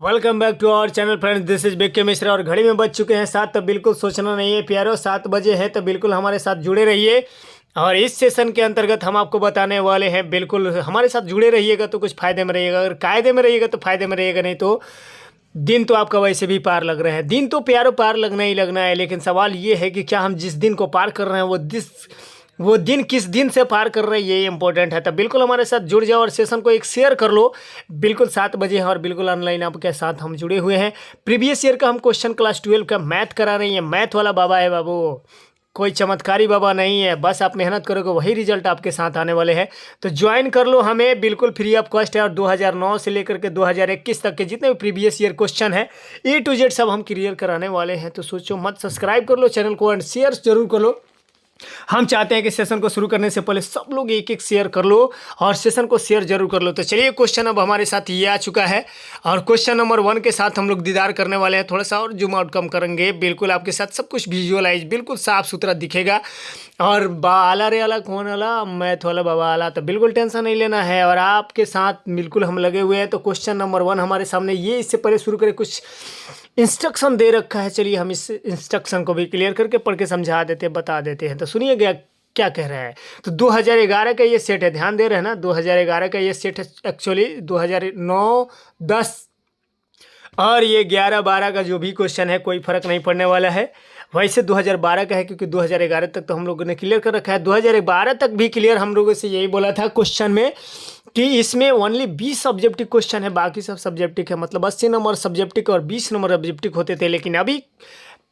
Welcome back to our channel friends, this is BK Mishra. और घड़ी में बज चुके हैं 7। तो बिल्कुल सोचना नहीं है प्यारो, 7 बजे है तो बिल्कुल हमारे साथ जुड़े रहिए। और इस सेशन के अंतर्गत हम आपको बताने वाले हैं, बिल्कुल हमारे साथ जुड़े रहिएगा तो कुछ फ़ायदे में रहिएगा। अगर कायदे में रहिएगा तो फ़ायदे में रहिएगा, नहीं तो दिन तो आपका वैसे भी पार लग रहे हैं। दिन तो प्यारो पार लगना ही लगना है, लेकिन सवाल ये है कि क्या हम जिस दिन को पार कर रहे हैं वो दिन किस दिन से पार कर रहे हैं, ये इंपॉर्टेंट है। तो बिल्कुल हमारे साथ जुड़ जाओ और सेशन को एक शेयर कर लो। बिल्कुल 7 बजे है और बिल्कुल ऑनलाइन आपके साथ हम जुड़े हुए हैं। प्रीवियस ईयर का हम क्वेश्चन क्लास 12 का मैथ करा रही है। मैथ वाला बाबा है बाबू, कोई चमत्कारी बाबा नहीं है। बस आप मेहनत करोगे वही रिजल्ट आपके साथ आने वाले हैं। तो ज्वाइन कर लो हमें, बिल्कुल फ्री ऑफ कॉस्ट है। और 2009 से लेकर के 2021 तक के जितने भी प्रीवियस ईयर क्वेश्चन है A to Z सब हम क्लियर कराने वाले हैं। तो सोचो मत, सब्सक्राइब कर लो चैनल को एंड शेयर जरूर कर लो। हम चाहते हैं कि सेशन को शुरू करने से पहले सब लोग एक एक शेयर कर लो और सेशन को शेयर जरूर कर लो। तो चलिए, क्वेश्चन अब हमारे साथ ये आ चुका है और क्वेश्चन नंबर 1 के साथ हम लोग दीदार करने वाले हैं। थोड़ा सा और जूम आउट कम करेंगे, बिल्कुल आपके साथ सब कुछ विजुअलाइज बिल्कुल साफ सुथरा दिखेगा। और आला रे आला कौन आला, मैथ वाला बाबा आला। तो बिल्कुल टेंशन नहीं लेना है और आपके साथ बिल्कुल हम लगे हुए हैं। तो क्वेश्चन नंबर 1 हमारे सामने ये, इससे पहले शुरू करें कुछ इंस्ट्रक्शन दे रखा है। चलिए हम इस इंस्ट्रक्शन को भी क्लियर करके पढ़ के समझा देते हैं, बता देते हैं। तो सुनिएगा क्या कह रहा है। तो 2011 का ये सेट है, ध्यान दे रहे हैं ना। 2011 का ये सेट है, एक्चुअली 2009, 10 और ये 11, 12 का जो भी क्वेश्चन है कोई फर्क नहीं पड़ने वाला है। वैसे 2012 का है क्योंकि 2011 तक तो हम लोगों ने क्लियर कर रखा है। 2012 तक भी क्लियर हम लोगों से यही बोला था क्वेश्चन में कि इसमें ओनली 20 सब्जेक्टिव क्वेश्चन है, बाकी सब सब्जेक्टिव है। मतलब 80 नंबर सब्जेक्टिव और 20 नंबर ऑब्जेक्टिव होते थे, लेकिन अभी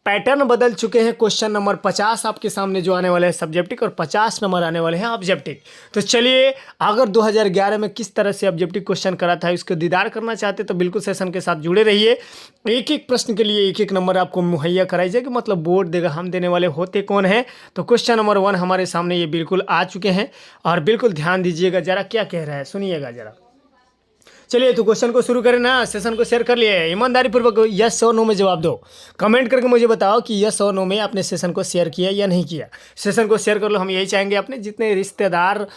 पैटर्न बदल चुके हैं। क्वेश्चन नंबर 50 आपके सामने जो आने वाले हैं सब्जेक्टिव और 50 नंबर आने वाले हैं ऑब्जेक्टिव। तो चलिए, अगर 2011 में किस तरह से ऑब्जेक्टिव क्वेश्चन करा था इसको दीदार करना चाहते तो बिल्कुल सेशन के साथ जुड़े रहिए। एक एक प्रश्न के लिए एक एक नंबर आपको मुहैया कराई जाएगी, मतलब बोर्ड देगा, हम देने वाले होते कौन है। तो क्वेश्चन नंबर 1 हमारे सामने ये बिल्कुल आ चुके हैं और बिल्कुल ध्यान दीजिएगा जरा क्या कह रहा है, सुनिएगा जरा। चलिए तो क्वेश्चन को शुरू करें ना। सेशन को शेयर कर लिए, ईमानदारी पूर्वक यस और नो में जवाब दो। कमेंट करके मुझे बताओ कि यस और नो में आपने सेशन को शेयर किया या नहीं किया। सेशन को शेयर कर लो, हम यही चाहेंगे। अपने जितने रिश्तेदार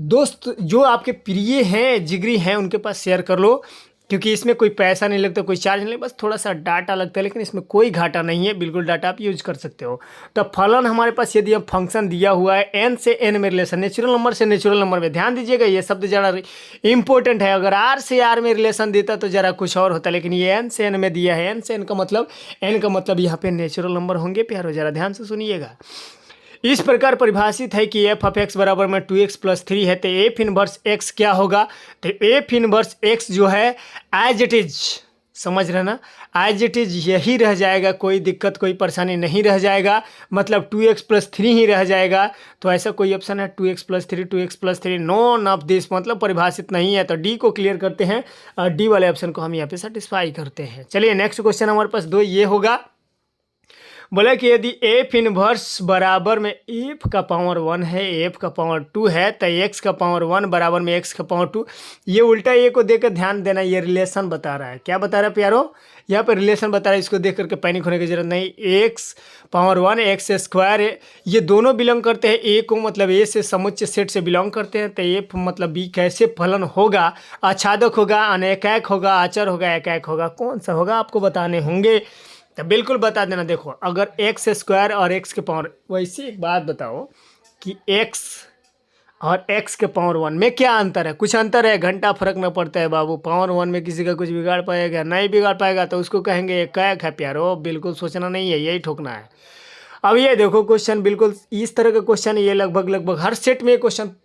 दोस्त जो आपके प्रिय हैं, जिगरी हैं, उनके पास शेयर कर लो, क्योंकि इसमें कोई पैसा नहीं लगता, कोई चार्ज नहीं लगता, बस थोड़ा सा डाटा लगता है, लेकिन इसमें कोई घाटा नहीं है। बिल्कुल डाटा आप यूज कर सकते हो। तो फलन हमारे पास यदि हम फंक्शन दिया हुआ है n से n में रिलेशन, नेचुरल नंबर से नेचुरल नंबर में, ध्यान दीजिएगा ये शब्द जरा इंपॉर्टेंट है। अगर r से r में रिलेशन देता तो जरा कुछ और होता, लेकिन ये n से n में दिया है। n से n का मतलब यहाँ पे नेचुरल नंबर होंगे प्यारो, जरा ध्यान से सुनिएगा। इस प्रकार परिभाषित है कि एफ ऑफ एक्स बराबर में 2x + 3 है। तो एफ इनवर्स एक्स क्या होगा। तो एफ इनवर्स एक्स जो है एज इट इज, समझ रहे ना, एज इट इज यही रह जाएगा, कोई दिक्कत कोई परेशानी नहीं रह जाएगा, मतलब 2x + 3 ही रह जाएगा। तो ऐसा कोई ऑप्शन है 2x + 3, 2x + 3, none of this, मतलब परिभाषित नहीं है। तो डी को क्लियर करते हैं और डी वाले ऑप्शन को हम यहाँ पे सेटिस्फाई करते हैं। चलिए नेक्स्ट क्वेश्चन हमारे पास 2 ये होगा। बोला कि यदि एफ इनवर्स बराबर में एफ का पावर 1 है, एफ का पावर 2 है, तो एक्स का पावर 1 बराबर में एक्स का पावर 2। ये उल्टा ए को देकर ध्यान देना, ये रिलेशन बता रहा है। क्या बता रहा है प्यारो, यहाँ पर रिलेशन बता रहा है। इसको देख करके पैनिक होने की जरूरत नहीं। एक्स पावर 1 एक्स स्क्वायर, ये दोनों बिलोंग करते हैं ए को, मतलब ए से समुच्चय सेट से बिलोंग करते हैं। तो एफ मतलब बी कैसे फलन होगा, आच्छादक होगा, अनेकैक होगा, आचर होगा, एकैक होगा, कौन सा होगा आपको बताने होंगे। तो बिल्कुल बता देना। देखो, अगर एक्स स्क्वायर और एक्स के पावर, वैसे एक बात बताओ कि एक्स और एक्स के पावर 1 में क्या अंतर है। कुछ अंतर है, घंटा फर्क में पड़ता है बाबू। पावर 1 में किसी का कुछ बिगाड़ पाएगा, नहीं बिगाड़ पाएगा, तो उसको कहेंगे एकैक है प्यारो। बिल्कुल सोचना नहीं है, यही ठोकना है। अब ये देखो क्वेश्चन बिल्कुल इस तरह का क्वेश्चन, ये लगभग हर सेट में क्वेश्चन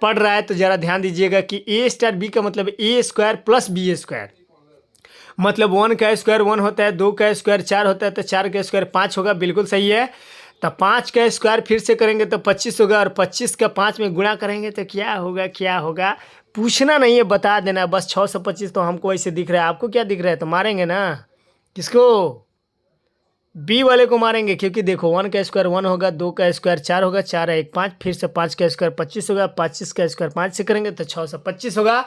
पढ़ रहा है। तो ज़रा ध्यान दीजिएगा कि ए स्टार बी का मतलब ए स्क्वायर प्लस बी स्क्वायर, मतलब 1 का स्क्वायर 1 होता है, 2 का स्क्वायर 4 होता है, तो 4 का स्क्वायर 5 होगा। बिल्कुल सही है। तो 5 का स्क्वायर फिर से करेंगे तो 25 होगा, और 25 का 5 में गुणा करेंगे तो क्या होगा पूछना नहीं है, बता देना बस। 625 तो हमको ऐसे दिख रहा है, आपको क्या दिख रहा है। तो मारेंगे ना किसको, बी वाले को मारेंगे, क्योंकि देखो 1 का स्क्वायर 1 होगा, 2 का स्क्वायर 4 होगा, 4 है 1 5, फिर से 5 का स्क्वायर 25 होगा, 25 का स्क्वायर 5 से करेंगे तो 625 होगा।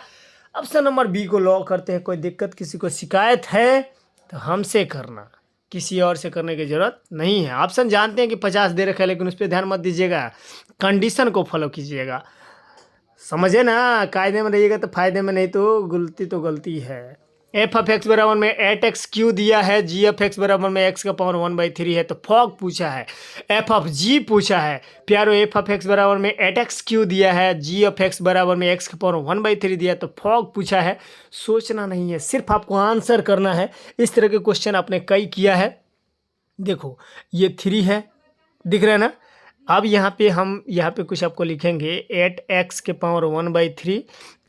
ऑप्शन नंबर बी को लॉक करते हैं। कोई दिक्कत, किसी को शिकायत है तो हमसे करना, किसी और से करने की जरूरत नहीं है। ऑप्शन जानते हैं कि 50 दे रखा है, लेकिन उस पर ध्यान मत दीजिएगा, कंडीशन को फॉलो कीजिएगा। समझे ना, कायदे में रहिएगा तो फायदे में, नहीं तो गलती है। एफ ऑफ एक्स बराबर में 8x क्यू दिया है, जी ऑफ एक्स बराबर में x का पावर 1/3 है, तो फॉग पूछा है। एफ ऑफ जी पूछा है प्यारो, एफ ऑफ एक्स बराबर में 8x क्यू दिया है, जी ऑफ एक्स बराबर में x का पावर 1/3 दिया है, तो फॉग पूछा है। सोचना नहीं है, सिर्फ आपको आंसर करना है। इस तरह के क्वेश्चन आपने कई किया है। देखो ये 3 है, दिख रहा है ना। अब यहाँ पे कुछ आपको लिखेंगे 8x के पावर 1/3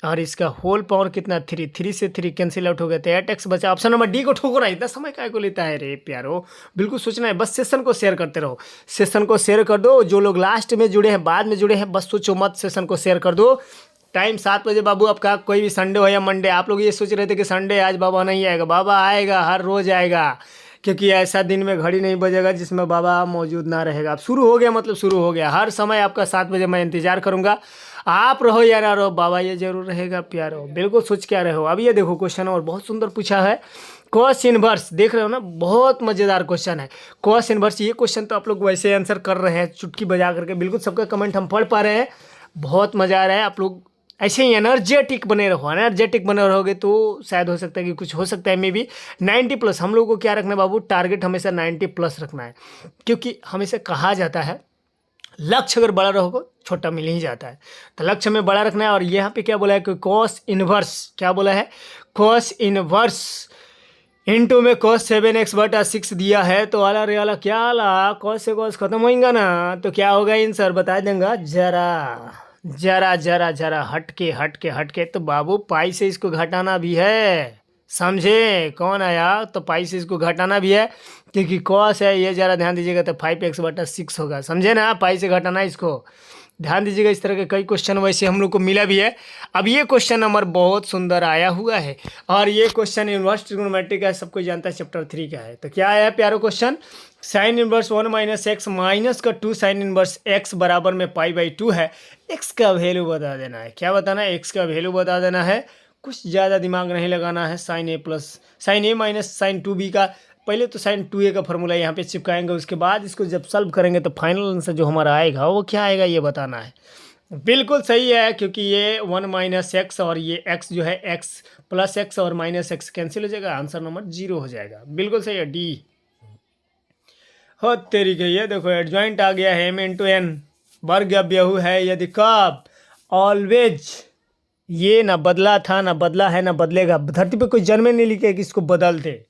और इसका होल पावर कितना 3, 3 से 3 कैंसिल आउट हो गए, तो 8x बचा। ऑप्शन नंबर डी को ठोकरा, इतना समय काय को लेता है रे प्यारो। बिल्कुल सोचना है, बस सेशन को शेयर करते रहो, सेशन को शेयर कर दो। जो लोग लास्ट में जुड़े हैं, बाद में जुड़े हैं, बस सोचो मत, सेशन को शेयर कर दो। टाइम 7 बजे बाबू। आपका कोई भी संडे हो या मंडे, आप लोग ये सोच रहे थे कि संडे आज बाबा नहीं आएगा, बाबा आएगा, हर रोज आएगा, क्योंकि ऐसा दिन में घड़ी नहीं बजेगा जिसमें बाबा मौजूद ना रहेगा। अब शुरू हो गया, मतलब शुरू हो गया। हर समय आपका 7 बजे मैं इंतजार करूंगा, आप रहो या ना रहो, बाबा ये जरूर रहेगा प्यारो। बिल्कुल सोच क्या रहे हो। अब ये देखो क्वेश्चन और बहुत सुंदर पूछा है, कॉस इनवर्स। देख रहे हो ना, बहुत मजेदार क्वेश्चन है कॉस इनवर्स। ये क्वेश्चन तो आप लोग वैसे आंसर कर रहे हैं चुटकी बजा करके, बिल्कुल सबका कमेंट हम पढ़ पा रहे हैं, बहुत मजा आ रहा है। आप लोग ऐसे ही एनर्जेटिक बने रहो, एनर्जेटिक बने रहोगे तो शायद हो सकता है कि कुछ हो सकता है। May be 90+। हम लोगों को क्या रखना है बाबू, टारगेट हमेशा 90+ रखना है, क्योंकि हमेशा कहा जाता है लक्ष्य अगर बड़ा रहोगे छोटा मिल ही जाता है, तो लक्ष्य में बड़ा रखना है। और यहाँ पे क्या बोला है कि कॉस इनवर्स, क्या बोला है, कॉस इनवर्स इनटू में cos 7x/6 दिया है, तो आला रे आला क्या आला, कॉस से कॉस खत्म होएगा ना, तो क्या होगा आंसर बता देंगे। जरा हटके तो बाबू पाई से इसको घटाना भी है, समझे कौन आया, तो पाई से इसको घटाना भी है, क्योंकि कॉस है ये, जरा ध्यान दीजिएगा, तो 5x/6 होगा, समझे ना, पाई से घटाना इसको ध्यान दीजिएगा। इस तरह के कई क्वेश्चन वैसे हम लोग को मिला भी है। अब ये क्वेश्चन नंबर बहुत सुंदर आया हुआ है, और ये क्वेश्चन इनवर्स ट्रिग्नोमेट्री का है, सबको जानता है, चैप्टर 3 का है। तो क्या आया प्यारो question, sine inverse 1 - x minus का 2 साइन इनवर्स x बराबर में π/2 है। x का वैल्यू बता देना है। क्या बताना है, x का वैल्यू बता देना है, कुछ ज़्यादा दिमाग नहीं लगाना है। Sign a minus sign 2b का, पहले तो साइन 2a का फॉर्मूला यहाँ पे चिपकाएंगे, उसके बाद इसको जब सॉल्व करेंगे तो फाइनल आंसर जो हमारा आएगा वो क्या आएगा ये बताना है। बिल्कुल सही है, क्योंकि ये 1 - x और ये x जो है x + x और -x कैंसिल हो जाएगा, आंसर नंबर 0 हो जाएगा। बिल्कुल सही है, डी हो तेरी गई है। देखो एडजॉइंट आ गया है, m × n वर्ग अव्ययु है यदि कब, ऑलवेज, ये ना बदला था, ना बदला है, ना बदलेगा। धरती पे कोई जन्म नहीं लिखे कि इसको बदल दे,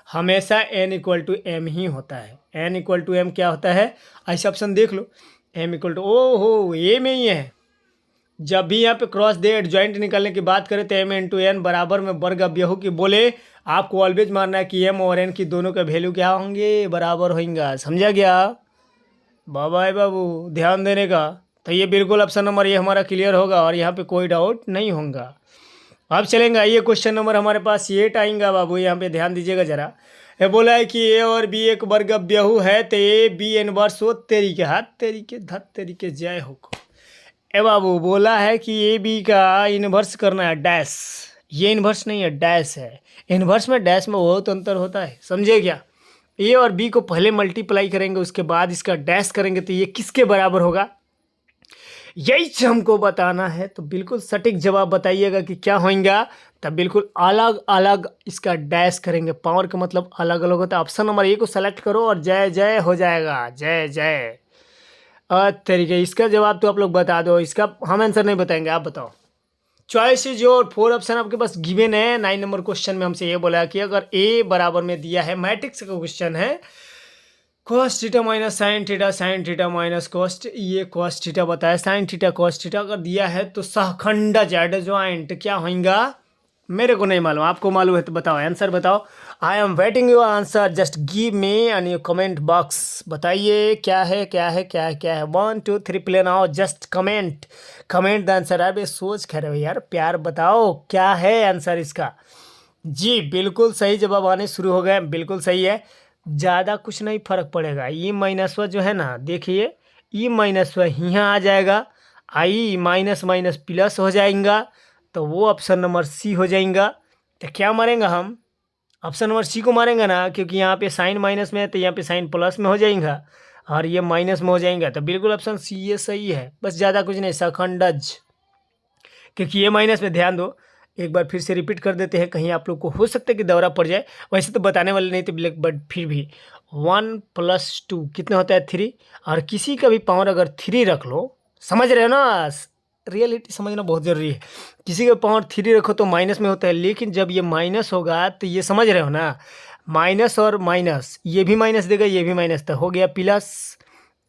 हमेशा n = m ही होता है। n = m क्या होता है, ऐसे ऑप्शन देख लो, m = ओहो ए में ही है। जब भी यहाँ पे क्रॉस दे एडजॉइंट निकालने की बात करें तो m × n बराबर में वर्ग अव्ययु की बोले, आपको ऑलवेज मानना है कि m और n की दोनों के वैल्यू क्या होंगे, बराबर होंगे। समझा गया बाबा बाबू, ध्यान देने का। तो ये बिल्कुल ऑप्शन नंबर ये हमारा क्लियर होगा, और यहाँ पे कोई डाउट नहीं होगा। अब चलेंगे, ये क्वेश्चन नंबर हमारे पास ये आएगा बाबू, यहाँ पे ध्यान दीजिएगा जरा। ये बोला है कि a और b एक वर्ग अव्ययु है, तो a b इनवर्स हो तेरी के हाथ तेरी के धत तेरी के जय हो। ए बाबू बोला है कि ए बी का इन्वर्स करना है, डैश, ये इन्वर्स नहीं है, डैश है। इन्वर्स में डैश में बहुत अंतर होता है, समझे क्या। ए और बी को पहले मल्टीप्लाई करेंगे, उसके बाद इसका डैश करेंगे, तो ये किसके बराबर होगा, यही हमको बताना है। तो बिल्कुल सटीक जवाब बताइएगा कि क्या होगा। तब बिल्कुल अलग अलग इसका डैश करेंगे, पावर का मतलब अलग अलग होता है। ऑप्शन नंबर ए को सेलेक्ट करो और जय जय हो जाएगा, जय जय। तरीके इसका जवाब तो आप लोग बता दो, इसका हम आंसर नहीं बताएंगे, आप बताओ। चॉइस जो 4 ऑप्शन आपके पास गिवन है। 9 नंबर क्वेश्चन में हमसे ये बोला कि अगर ए बराबर में दिया है, मैट्रिक्स का क्वेश्चन है, cos theta minus sine theta minus cost, ये cos थीटा बताया, साइन थीटा cos थीटा अगर दिया है तो सहखंडज एडजॉइंट क्या होगा, मेरे को नहीं मालूम, आपको मालूम है तो बताओ, आंसर बताओ। I am waiting your answer, just give me in your comment box. बताइए क्या है क्या है क्या है क्या है। 1 2 3 play now, just comment the answer. अरे सोच खा रहे हो यार, प्यार बताओ क्या है आंसर इसका। जी बिल्कुल सही जवाब आने शुरू हो गए, बिल्कुल सही है। ज़्यादा कुछ नहीं फर्क पड़ेगा। ई माइनस जो है ना, देखिए ई माइनस यहाँ आ जाएगा, आई माइनस माइनस प्लस हो जाएगा, तो वो ऑप्शन नंबर सी हो जाएगा। तो क्या मारेंगे हम, ऑप्शन नंबर सी को मारेंगे ना, क्योंकि यहाँ पे साइन माइनस में है तो यहाँ पे साइन प्लस में हो जाएगा, और ये माइनस में हो जाएगा। तो बिल्कुल ऑप्शन सी ये सही है, बस ज़्यादा कुछ नहीं, सहखंडज, क्योंकि ये माइनस में ध्यान दो, एक बार फिर से रिपीट कर देते हैं, कहीं आप लोग को हो सकता है कि दौरा पड़ जाए। वैसे तो बताने वाले नहीं थे बट फिर भी 1 + 2 कितना होता है 3। और किसी का भी पावर अगर 3 रख लो, समझ रहे हो ना, रियलिटी समझना बहुत ज़रूरी है। किसी का पावर 3 रखो तो माइनस में होता है, लेकिन जब ये माइनस होगा तो ये समझ रहे हो ना, माइनस और माइनस, ये भी माइनस देगा, ये भी माइनस, तो हो गया प्लस।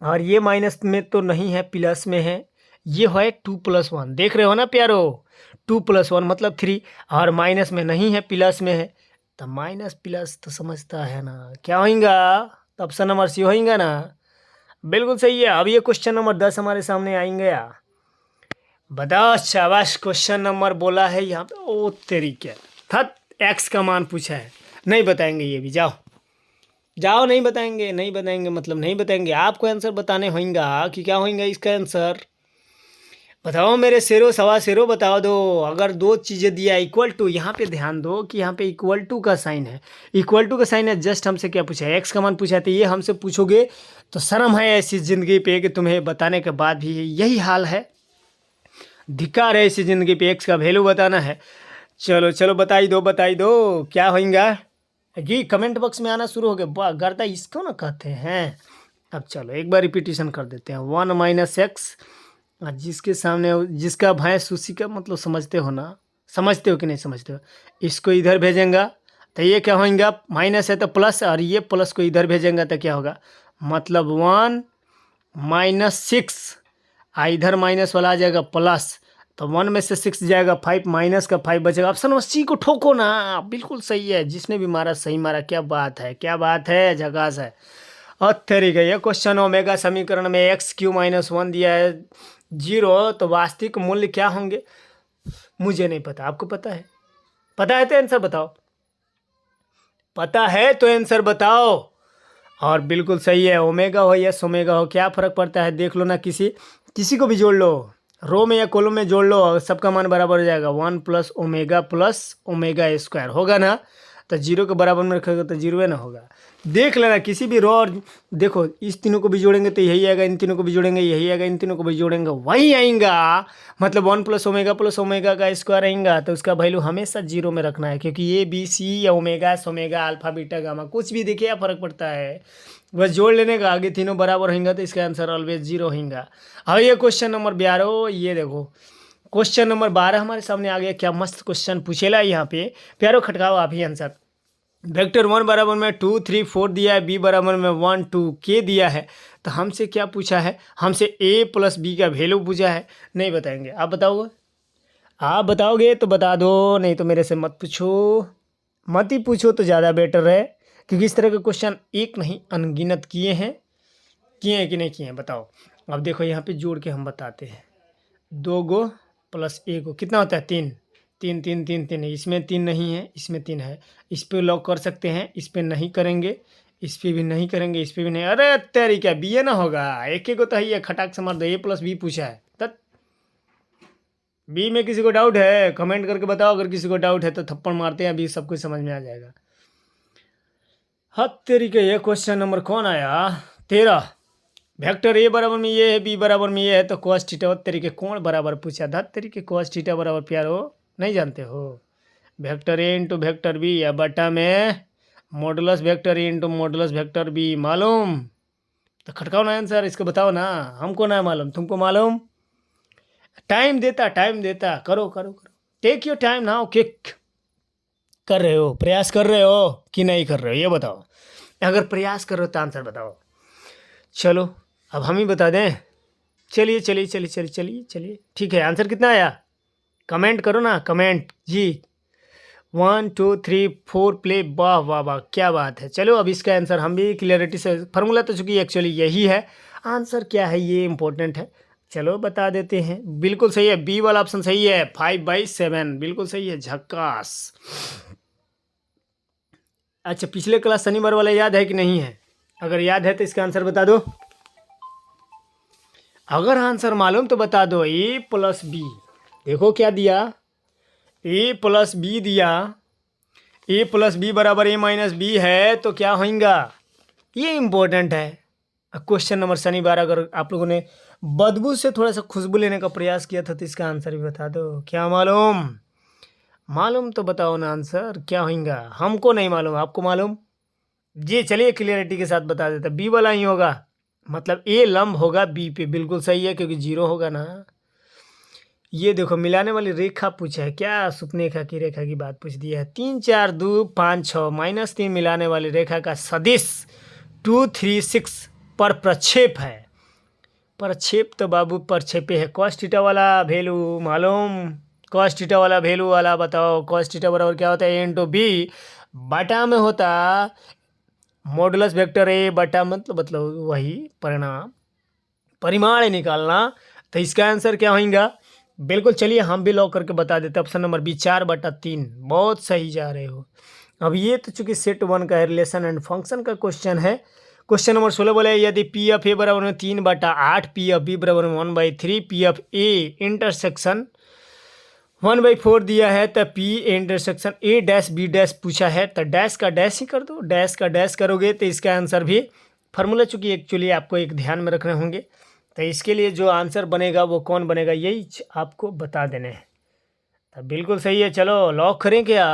और ये माइनस में तो नहीं है, प्लस में है। ये है 2 + 1, देख रहे हो ना प्यारो, 2 + 1 मतलब 3। और माइनस में नहीं है, प्लस में है, तो माइनस प्लस तो समझता है ना क्या होगा, तो ऑप्शन नंबर सी होगा ना। बिल्कुल सही है। अब ये क्वेश्चन नंबर 10 हमारे सामने आएंगे। बताओ, शाबाश, क्वेश्चन नंबर बोला है यहाँ पे, ओ तरीके थत एक्स का मान पूछा है, नहीं बताएंगे ये भी, जाओ जाओ, नहीं बताएंगे, नहीं बताएंगे मतलब नहीं बताएंगे, आपको आंसर बताने होंगे कि क्या होगा इसका आंसर। बताओ मेरे शेरों, सवा शेरों, बताओ दो। अगर दो चीज़ें दिया इक्वल टू, यहाँ पे ध्यान दो कि यहाँ पे इक्वल टू का साइन है, इक्वल टू का साइन है। जस्ट हमसे क्या पूछा है, एक्स का मान पूछा है, तो ये हमसे पूछोगे तो शर्म है ऐसी ज़िंदगी पे कि तुम्हें बताने के बाद भी यही हाल है। धिक्कार है ऐसी ज़िंदगी पे, एक्स का वैल्यू बताना है। चलो चलो, बताई दो क्या होगा जी। कमेंट बॉक्स में आना शुरू हो गया, गर्दा इसको ना कहते हैं। अब चलो एक बार रिपीटिशन कर देते हैं। 1 - x, जिसके सामने जिसका भैंस उसी का, मतलब समझते हो ना, समझते हो कि नहीं समझते हो। इसको इधर भेजेंगे तो ये क्या होगा, माइनस है तो प्लस, और ये प्लस को इधर भेजेंगे तो क्या होगा, मतलब 1 - 6, इधर माइनस वाला आ जाएगा प्लस, तो 1 में से 6 जाएगा 5, माइनस का 5 बचेगा। ऑप्शन नंबर सी को ठोको ना, बिल्कुल सही है। जिसने भी मारा सही मारा, क्या बात है, क्या बात है, झकास है। और तरीका ये क्वेश्चन, ओमेगा समीकरण में x³ - 1 दिया है 0, तो वास्तविक मूल्य क्या होंगे, मुझे नहीं पता, आपको पता है? पता है तो आंसर बताओ, पता है तो आंसर बताओ। और बिल्कुल सही है, ओमेगा हो या सोमेगा हो, क्या फ़र्क पड़ता है, देख लो ना, किसी किसी को भी जोड़ लो, रो में या कॉलम में जोड़ लो, सबका मान बराबर हो जाएगा। 1 + ओमेगा होगा ना, तो 0 के बराबर में रखोगे तो 0 ना होगा। देख लेना किसी भी रो, और देखो इस तीनों को भी जोड़ेंगे तो यही आएगा, इन तीनों को भी जोड़ेंगे यही आएगा, इन तीनों को भी जोड़ेंगे वही आएगा। मतलब 1 + ओमेगा का स्क्वायर आएगा, तो उसका वैल्यू हमेशा 0 में रखना है, क्योंकि ए बी सी या ओमेगा सोमेगा अल्फा बीटा गामा कुछ भी देखिए, क्या फ़र्क पड़ता है, बस जोड़ लेने का, आगे तीनों बराबर होंगे तो इसका आंसर ऑलवेज 0 होगा। अब ये क्वेश्चन नंबर 12, ये देखो क्वेश्चन नंबर 12 हमारे सामने आ गया। क्या मस्त क्वेश्चन पूछेला यहाँ पे, प्यारो खटकाओ आप ही आंसर। वेक्टर 1 बराबर में 2 3 4 दिया है, बी बराबर में 1 2 के दिया है, तो हमसे क्या पूछा है, हमसे a + b का वैल्यू पूछा है। नहीं बताएंगे, आप बताओगे, आप बताओगे तो बता दो, नहीं तो मेरे से मत पूछो, मत ही पूछो तो ज़्यादा बेटर है, क्योंकि इस तरह के क्वेश्चन एक नहीं अनगिनत किए हैं कि नहीं किए हैं, बताओ। अब देखो यहाँ पे जोड़ के हम बताते हैं, 2 गो + 1 गो कितना होता है, 3 3 3 3 3 है, इसमें 3 नहीं है, इसमें 3 है, इस पे लॉक कर सकते हैं, इस पे नहीं करेंगे, इस पे भी नहीं करेंगे, इस पे भी नहीं। अरे तेरी क्या बी ए ना होगा, एक को तो है, ये खटाक से मार दो, a + b पूछा है, तब बी में किसी को डाउट है कमेंट करके बताओ, अगर किसी को डाउट है तो थप्पड़ मारते हैं, अभी सब कुछ समझ में आ जाएगा। हद तेरी के, ये क्वेश्चन नंबर कौन आया, 13। वेक्टर ए बराबर में ये है, बी बराबर में ये है, तो cos थीटा तरीके कौन बराबर पूछा, धत तरीके cos थीटा बराबर प्यारो नहीं जानते हो। Vector A into vector B, या बटा में modulus vector A into modulus vector B, मालूम, तो खटकाओ ना आंसर, इसको बताओ ना, हमको ना मालूम, तुमको मालूम। टाइम देता करो करो करो, टेक योर टाइम नाउ, किक कर रहे हो, प्रयास कर रहे हो कि नहीं कर रहे हो, ये बताओ। अगर प्रयास कर रहे हो तो आंसर बताओ। चलो अब हम ही बता दें, चलिए चलिए चलिए चलिए चलिए चलिए, ठीक है, आंसर कितना आया, कमेंट करो ना, कमेंट जी। 1 2 3 4 प्ले, वाह वाह वाह, क्या बात है। चलो अब इसका आंसर हम भी क्लियरिटी से, फार्मूला तो चूंकि एक्चुअली यही है, आंसर क्या है ये इंपॉर्टेंट है, चलो बता देते हैं। बिल्कुल सही है, बी वाला ऑप्शन सही है, 5/7 बिल्कुल सही है, झक्कास। अच्छा, पिछले क्लास शनिवार वाला याद है कि नहीं है, अगर याद है तो इसका आंसर बता दो, अगर आंसर मालूम तो बता दो। a + b, देखो क्या दिया, a + b दिया, a + b बराबर a - b है, तो क्या होगा, ये इंपॉर्टेंट है। क्वेश्चन नंबर शनिवार, अगर आप लोगों ने बदबू से थोड़ा सा खुशबू लेने का प्रयास किया था तो इसका आंसर भी बता दो, क्या मालूम, मालूम तो बताओ ना आंसर क्या होगा। हमको नहीं मालूम, आपको मालूम? जी चलिए क्लियरिटी के साथ बता देता, बी वाला ही होगा। मतलब ए लंब होगा बी पे, बिल्कुल सही है क्योंकि जीरो होगा ना। ये देखो मिलाने वाली रेखा पूछा है, क्या सुपनेखा की रेखा की बात पूछ दी है। 3 4 2 5 6 -3 मिलाने वाली रेखा का सदिश 2 3 6 पर प्रक्षेप है। प्रक्षेप तो बाबू प्रक्षेपे है। कॉस थीटा वाला वैल्यू मालूम? कॉस थीटा वाला वैल्यू वाला बताओ। कॉस थीटा बराबर क्या होता है? ए इंटू बी बटा में होता मॉडुलस वेक्टर ए बटा, मतलब वही परिणाम परिमाण निकालना। तो इसका आंसर क्या होगा? बिल्कुल चलिए हम भी लॉक करके बता देते हैं। Option number B 4/3। बहुत सही जा रहे हो। अब ये तो चूंकि सेट 1 का है, रिलेशन एंड फंक्शन का क्वेश्चन है। क्वेश्चन नंबर 16 बोले यदि पी ऑफ ए बराबर में 3/8, पी ऑफ बी बराबर में 1/3, पी ऑफ ए इंटरसेक्शन 1/4 दिया है, तो P intersection A dash B dash पूछा है, तो डैश का डैश ही कर दो। डैश का डैश करोगे तो इसका आंसर भी फार्मूला चूंकि एक्चुअली आपको एक ध्यान में रखने होंगे, तो इसके लिए जो आंसर बनेगा वो कौन बनेगा यही आपको बता देने हैं। तो बिल्कुल सही है। चलो लॉक करें क्या?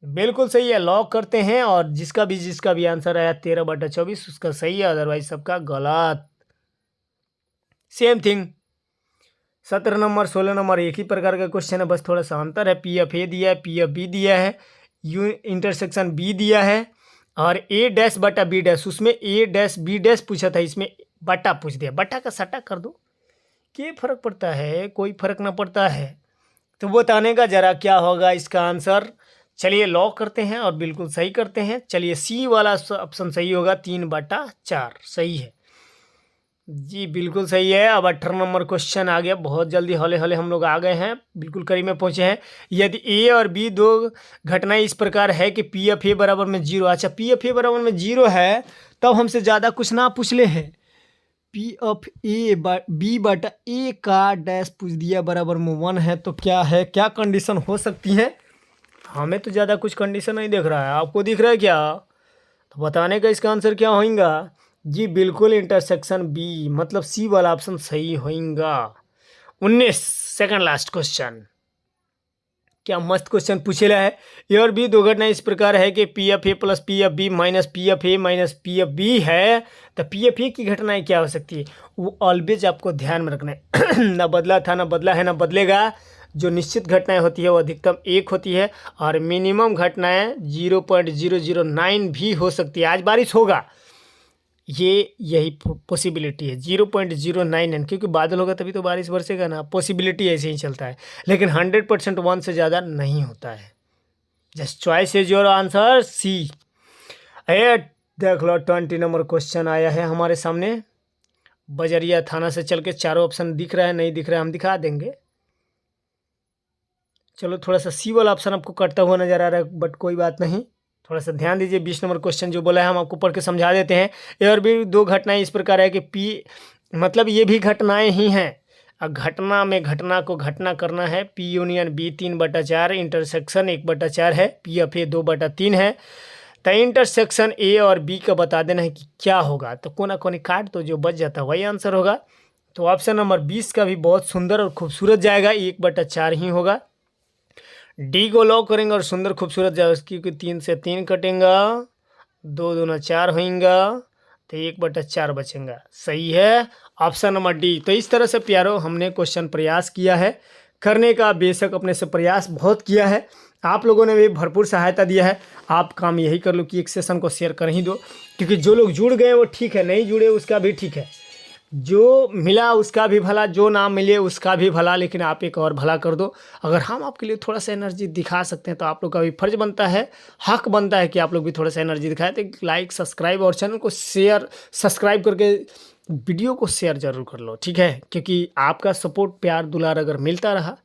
बिल्कुल सही है, लॉक करते हैं। और जिसका भी आंसर आया 13/24 उसका सही है, अदरवाइज सबका गलत। सेम थिंग 17 नंबर 16 नंबर एक ही प्रकार का क्वेश्चन है, बस थोड़ा सा अंतर है। पी ऑफ ए दिया है, पी ऑफ बी दिया है, यू इंटरसेक्शन बी दिया है, और ए डैश बटा बी डैश, उसमें ए डैश बी डैश पूछा था, इसमें बटा पूछ दिया। बटा का सटा कर दो, क्या फर्क पड़ता है? कोई फर्क ना पड़ता है। तो बताने का जरा क्या होगा इसका आंसर। चलिए लॉक करते हैं और बिल्कुल सही करते हैं। चलिए सी वाला ऑप्शन सही होगा, 3/4 सही है जी, बिल्कुल सही है। अब 18 नंबर क्वेश्चन आ गया, बहुत जल्दी हौले हौले हम लोग आ गए हैं, बिल्कुल करीब में पहुंचे हैं। यदि ए और बी दो घटनाएं इस प्रकार है कि पी ऑफ ए बराबर में 0, अच्छा पी ऑफ ए बराबर में 0 है तब हमसे ज़्यादा कुछ ना पूछ ले हैं। पी ऑफ ए बी बटा ए का डैश पूछ दिया बराबर में 1 है, तो क्या है, क्या कंडीशन हो सकती है? हमें तो ज़्यादा कुछ कंडीशन नहीं दिख रहा है, आपको दिख रहा है क्या? तो बताने का इसका आंसर क्या होगा जी? बिल्कुल इंटरसेक्शन बी, मतलब सी वाला ऑप्शन सही होगा। 19 सेकंड लास्ट क्वेश्चन, क्या मस्त क्वेश्चन पूछेला है। ए और बी दो घटना इस प्रकार है कि P F A plus P F B minus P F A minus P F B है, तो पी एफ ए की घटनाएं क्या हो सकती है? वो ऑलवेज आपको ध्यान में रखना है। ना बदला था, ना बदला है, ना बदलेगा। जो निश्चित घटनाएं होती है वो अधिकतम 1 होती है, और मिनिमम घटनाएं 0.009 भी हो सकती है। आज बारिश होगा, यही पॉसिबिलिटी है 0.09, क्योंकि बादल होगा तभी तो बारिश बरसेगा ना। पॉसिबिलिटी ऐसे ही चलता है, लेकिन 100% 1 से ज़्यादा नहीं होता है। Just choice is your answer C. ए देख लो 20 नंबर क्वेश्चन आया है हमारे सामने। बजरिया थाना से चल के चारों ऑप्शन दिख रहा है, नहीं दिख रहा है हम दिखा देंगे। चलो थोड़ा सा सी वाला ऑप्शन आपको कटता हुआ नजर आ रहा है, बट कोई बात नहीं, थोड़ा सा ध्यान दीजिए। 20 नंबर क्वेश्चन जो बोला है हम आपको पढ़ के समझा देते हैं। ए और बी दो घटनाएं इस प्रकार है कि पी, मतलब ये भी घटनाएं ही हैं। अब घटना में घटना को घटना करना है। पी यूनियन बी 3/4, इंटरसेक्शन 1/4 है, पी ऑफ ए 2/3 है। तो इंटरसेक्शन ए और बी का बता देना है कि क्या होगा, तो कोना कोनी काट तो जो बच जाता है वही आंसर होगा। तो ऑप्शन नंबर 20 का भी बहुत सुंदर और खूबसूरत जाएगा, 1/4 ही होगा। डी को लॉक करेंगे और सुंदर खूबसूरत जाएगा, क्योंकि 3 से 3 कटेगा, 2 दूना 4 होएगा, तो 1/4 बचेगा। सही है ऑप्शन नंबर डी। तो इस तरह से प्यारो हमने क्वेश्चन प्रयास किया है करने का, बेशक अपने से प्रयास बहुत किया है, आप लोगों ने भी भरपूर सहायता दिया है। आप काम यही कर लो कि एक सेशन को शेयर कर ही दो, क्योंकि जो लोग जुड़ गए वो ठीक है, नहीं जुड़े उसका भी ठीक है, जो मिला उसका भी भला, जो ना मिले उसका भी भला, लेकिन आप एक और भला कर दो। अगर हम आपके लिए थोड़ा सा एनर्जी दिखा सकते हैं तो आप लोग का भी फर्ज बनता है, हक बनता है कि आप लोग भी थोड़ा सा एनर्जी दिखाएं। तो लाइक सब्सक्राइब और चैनल को शेयर, सब्सक्राइब करके वीडियो को शेयर जरूर कर लो, ठीक है? क्योंकि आपका सपोर्ट प्यार दुलार अगर मिलता रहा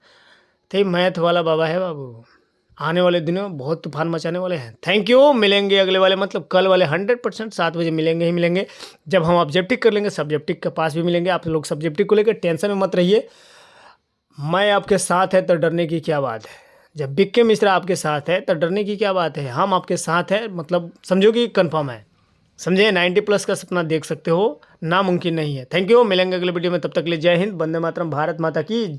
तो ये मैथ वाला बाबा है बाबू, आने वाले दिनों में बहुत तूफान मचाने वाले हैं। थैंक यू, मिलेंगे अगले वाले, मतलब कल वाले 100% 7 बजे मिलेंगे ही मिलेंगे, जब हम ऑब्जेक्टिव कर लेंगे। सब्जेक्टिव के पास भी मिलेंगे। आप लोग सब्जेक्टिव को लेकर टेंशन में मत रहिए, मैं आपके साथ है तो डरने की क्या बात है। जब बीके मिश्रा आपके साथ है तो डरने की क्या बात है, हम आपके साथ है, मतलब समझो कि कन्फर्म है, समझे? 90+ का सपना देख सकते हो, नामुमकिन नहीं है। थैंक यू, मिलेंगे अगले वीडियो में, तब तक के लिए जय हिंद, वंदे मातरम, भारत माता की।